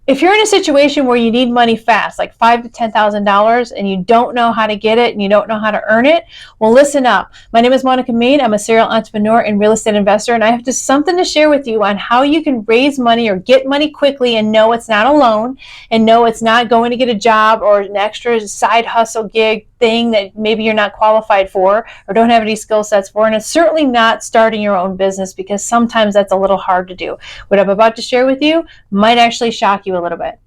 if you're in a situation where you need money fast, like $5,000 to $10,000, and you don't know how to get it and you don't know how to earn it, well, listen up. My name is Monica Mead. I'm a serial entrepreneur and real estate investor, and I have just something to share with you on how you can raise money or get money quickly and know it's not a loan, and know it's not going to get a job or an extra side hustle gig thing that maybe you're not qualified for or don't have any skill sets for. And it's certainly not starting your own business, because sometimes that's a little hard to do. What I'm about to share with you might actually shock you a little bit.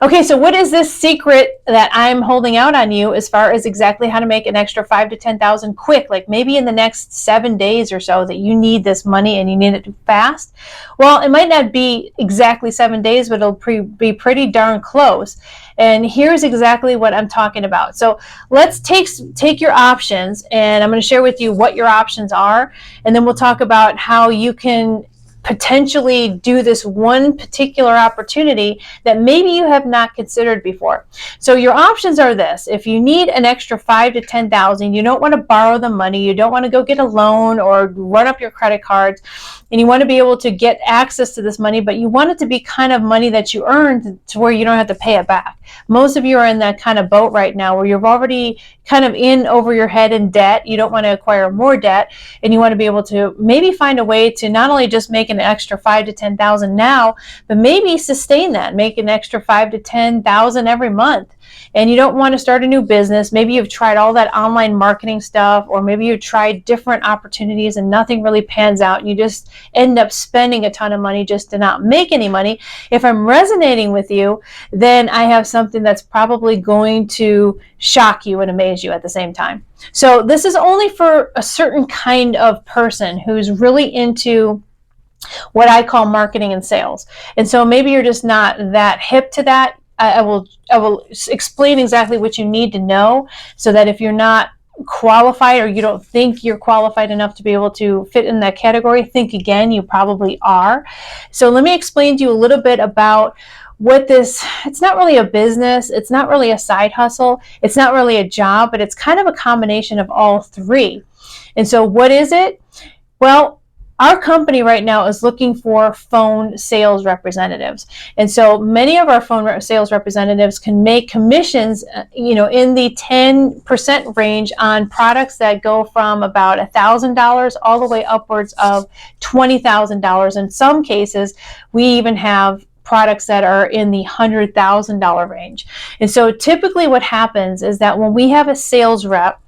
Okay, so what is this secret that I'm holding out on you as far as exactly how to make an extra 5,000 to 10,000 quick, like maybe in the next 7 days or so that you need this money and you need it fast? Well, it might not be exactly 7 days, but it'll be pretty darn close. And here's exactly what I'm talking about. So let's take your options, and I'm going to share with you what your options are, and then we'll talk about how you can potentially do this one particular opportunity that maybe you have not considered before. So your options are this: if you need an extra 5,000 to 10,000, you don't want to borrow the money, you don't want to go get a loan or run up your credit cards, and you want to be able to get access to this money, but you want it to be kind of money that you earned to where you don't have to pay it back. Most of you are in that kind of boat right now where you're already kind of in over your head in debt. You don't want to acquire more debt, and you want to be able to maybe find a way to not only just make an extra 5,000 to 10,000 now, but maybe sustain that, make an extra 5,000 to 10,000 every month. And you don't want to start a new business. Maybe you've tried all that online marketing stuff, or maybe you've tried different opportunities and nothing really pans out, and you just end up spending a ton of money just to not make any money. If I'm resonating with you, then I have something that's probably going to shock you and amaze you at the same time. So this is only for a certain kind of person who's really into what I call marketing and sales. And so maybe you're just not that hip to that. I will explain exactly what you need to know, so that if you're not qualified or you don't think you're qualified enough to be able to fit in that category, think again, you probably are. So let me explain to you a little bit about what this, it's not really a business, it's not really a side hustle, it's not really a job, but it's kind of a combination of all three. And so what is it? Well, our company right now is looking for phone sales representatives. And so many of our phone sales representatives can make commissions, in the 10% range on products that go from about $1,000 all the way upwards of $20,000. In some cases, we even have products that are in the $100,000 range. And so typically what happens is that when we have a sales rep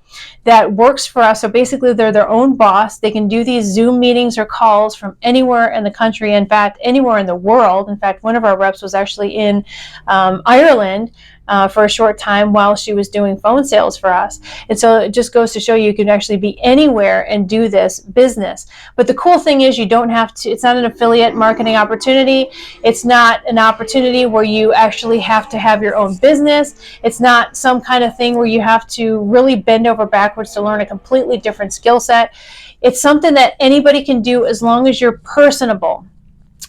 that works for us, so basically they're their own boss, they can do these Zoom meetings or calls from anywhere in the country, in fact, anywhere in the world. In fact, one of our reps was actually in Ireland for a short time while she was doing phone sales for us. And so it just goes to show you can actually be anywhere and do this business. But the cool thing is you don't have to, it's not an affiliate marketing opportunity. It's not an opportunity where you actually have to have your own business. It's not some kind of thing where you have to really bend over backwards to learn a completely different skill set. It's something that anybody can do as long as you're personable.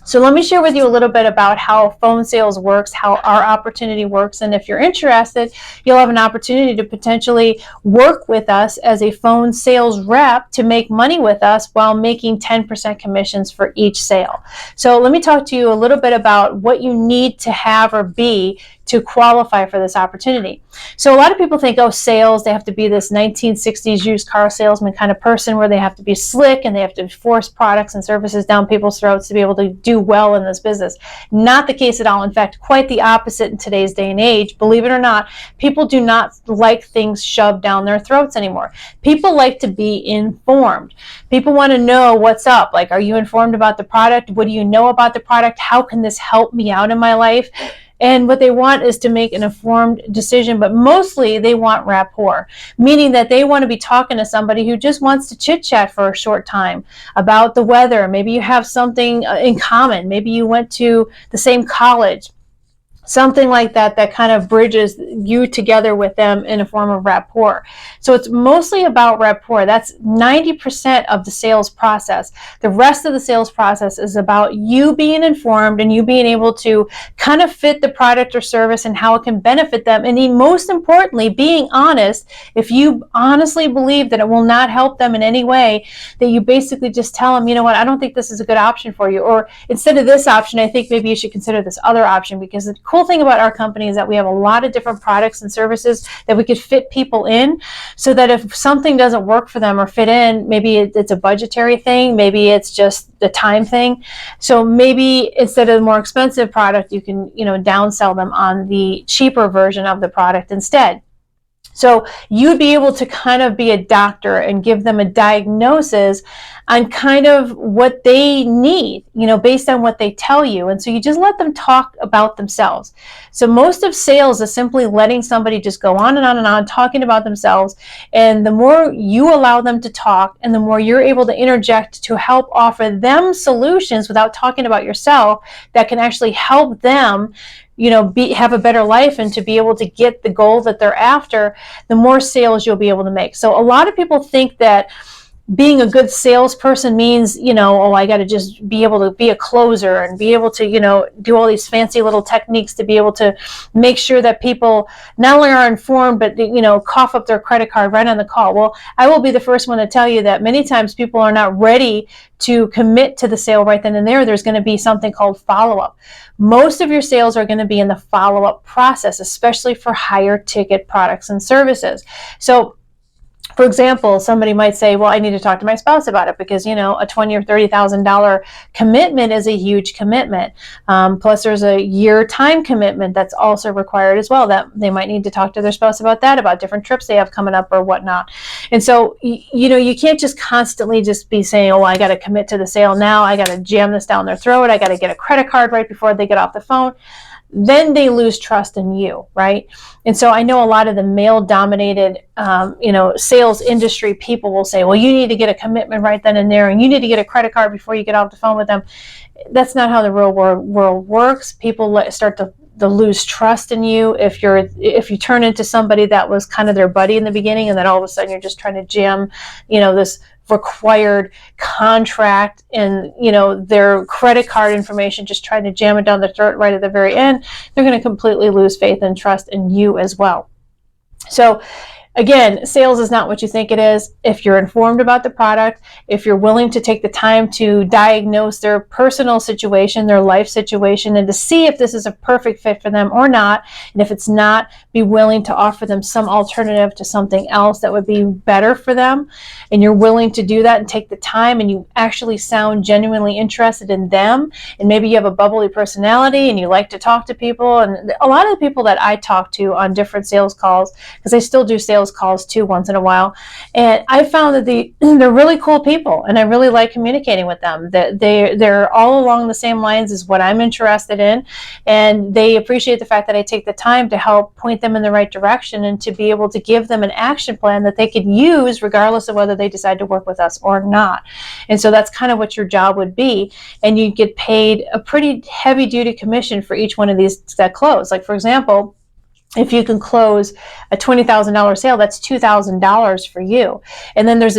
So let me share with you a little bit about how phone sales works, how our opportunity works, and if you're interested, you'll have an opportunity to potentially work with us as a phone sales rep to make money with us while making 10% commissions for each sale. So let me talk to you a little bit about what you need to have or be to qualify for this opportunity. So a lot of people think, oh, sales, they have to be this 1960s used car salesman kind of person where they have to be slick and they have to force products and services down people's throats to be able to do well in this business. Not the case at all. In fact, quite the opposite in today's day and age. Believe it or not, people do not like things shoved down their throats anymore. People like to be informed. People want to know what's up. Like, are you informed about the product? What do you know about the product? How can this help me out in my life? And what they want is to make an informed decision, but mostly they want rapport, meaning that they want to be talking to somebody who just wants to chit-chat for a short time about the weather. Maybe you have something in common. Maybe you went to the same college. something like that, that kind of bridges you together with them in a form of rapport. So it's mostly about rapport. That's 90% of the sales process. The rest of the sales process is about you being informed and you being able to kind of fit the product or service and how it can benefit them. And most importantly, being honest. If you honestly believe that it will not help them in any way, that you basically just tell them, you know what, I don't think this is a good option for you. Or instead of this option, I think maybe you should consider this other option. Because the cool thing about our company is that we have a lot of different products and services that we could fit people in, so that if something doesn't work for them or fit in, maybe it's a budgetary thing, maybe it's just the time thing. So maybe instead of the more expensive product, you can, downsell them on the cheaper version of the product instead. So you'd be able to kind of be a doctor and give them a diagnosis on kind of what they need, based on what they tell you. And so you just let them talk about themselves. So most of sales is simply letting somebody just go on and on and on, talking about themselves. And the more you allow them to talk, and the more you're able to interject to help offer them solutions without talking about yourself, that can actually help them have a better life and to be able to get the goal that they're after, the more sales you'll be able to make. So a lot of people think that being a good salesperson means, I got to just be able to be a closer and be able to, do all these fancy little techniques to be able to make sure that people not only are informed, but, cough up their credit card right on the call. Well, I will be the first one to tell you that many times people are not ready to commit to the sale right then and there. There's going to be something called follow-up. Most of your sales are going to be in the follow-up process, especially for higher ticket products and services. So, for example, somebody might say, well, I need to talk to my spouse about it because, a $20,000 or $30,000 commitment is a huge commitment. Plus there's a year time commitment that's also required as well, that they might need to talk to their spouse about that, about different trips they have coming up or whatnot. And so, you can't just constantly just be saying, I got to commit to the sale now. I got to jam this down their throat. I got to get a credit card right before they get off the phone. Then they lose trust in you, right? And so I know a lot of the male-dominated, sales industry people will say, well, you need to get a commitment right then and there, and you need to get a credit card before you get off the phone with them. That's not how the real world works. People start to lose trust in you if you turn into somebody that was kind of their buddy in the beginning, and then all of a sudden you're just trying to jam, this required contract and their credit card information, just trying to jam it down their throat right at the very end. They're going to completely lose faith and trust in you as well. So again, sales is not what you think it is. If you're informed about the product, if you're willing to take the time to diagnose their personal situation, their life situation, and to see if this is a perfect fit for them or not, and if it's not, be willing to offer them some alternative to something else that would be better for them, and you're willing to do that and take the time, and you actually sound genuinely interested in them, and maybe you have a bubbly personality and you like to talk to people. And a lot of the people that I talk to on different sales calls, because I still do sales calls too once in a while, and I found that they're really cool people, and I really like communicating with them. That they're all along the same lines as what I'm interested in, and they appreciate the fact that I take the time to help point them in the right direction and to be able to give them an action plan that they could use regardless of whether they decide to work with us or not. And so that's kind of what your job would be, and you get paid a pretty heavy duty commission for each one of these that close. Like, for example, if you can close a $20,000 sale, that's $2,000 for you. And then there's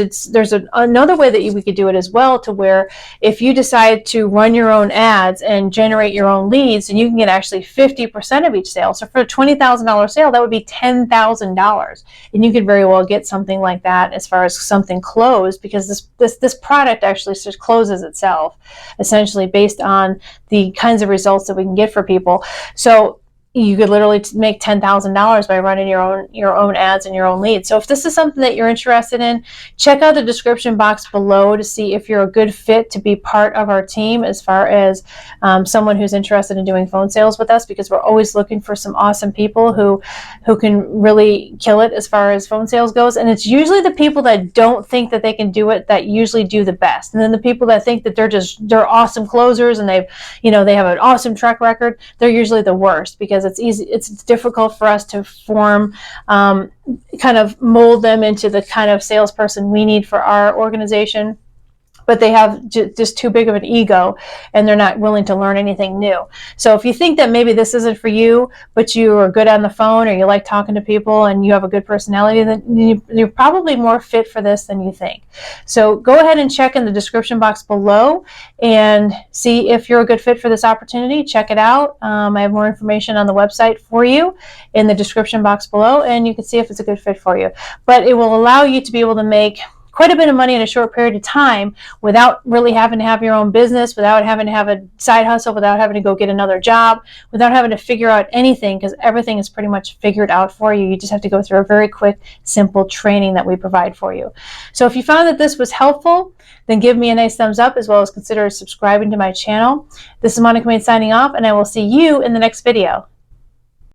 another way that we could do it as well, to where if you decide to run your own ads and generate your own leads, and you can get actually 50% of each sale. So for a $20,000 sale, that would be $10,000. And you could very well get something like that as far as something closed, because this product actually just closes itself, essentially based on the kinds of results that we can get for people. So you could literally make $10,000 by running your own ads and your own leads. So if this is something that you're interested in, check out the description box below to see if you're a good fit to be part of our team, as far as someone who's interested in doing phone sales with us, because we're always looking for some awesome people who can really kill it as far as phone sales goes. And it's usually the people that don't think that they can do it that usually do the best. And then the people that think that they're awesome closers and they have an awesome track record, they're usually the worst, because it's difficult for us to form, kind of mold them into the kind of salesperson we need for our organization. but they have just too big of an ego and they're not willing to learn anything new. So if you think that maybe this isn't for you, but you are good on the phone or you like talking to people and you have a good personality, then you're probably more fit for this than you think. So go ahead and check in the description box below and see if you're a good fit for this opportunity. Check it out. I have more information on the website for you in the description box below, and you can see if it's a good fit for you. But it will allow you to be able to make quite a bit of money in a short period of time without really having to have your own business, without having to have a side hustle, without having to go get another job, without having to figure out anything, because everything is pretty much figured out for you. You just have to go through a very quick, simple training that we provide for you. So if you found that this was helpful, then give me a nice thumbs up, as well as consider subscribing to my channel. This is Monica Main signing off, and I will see you in the next video.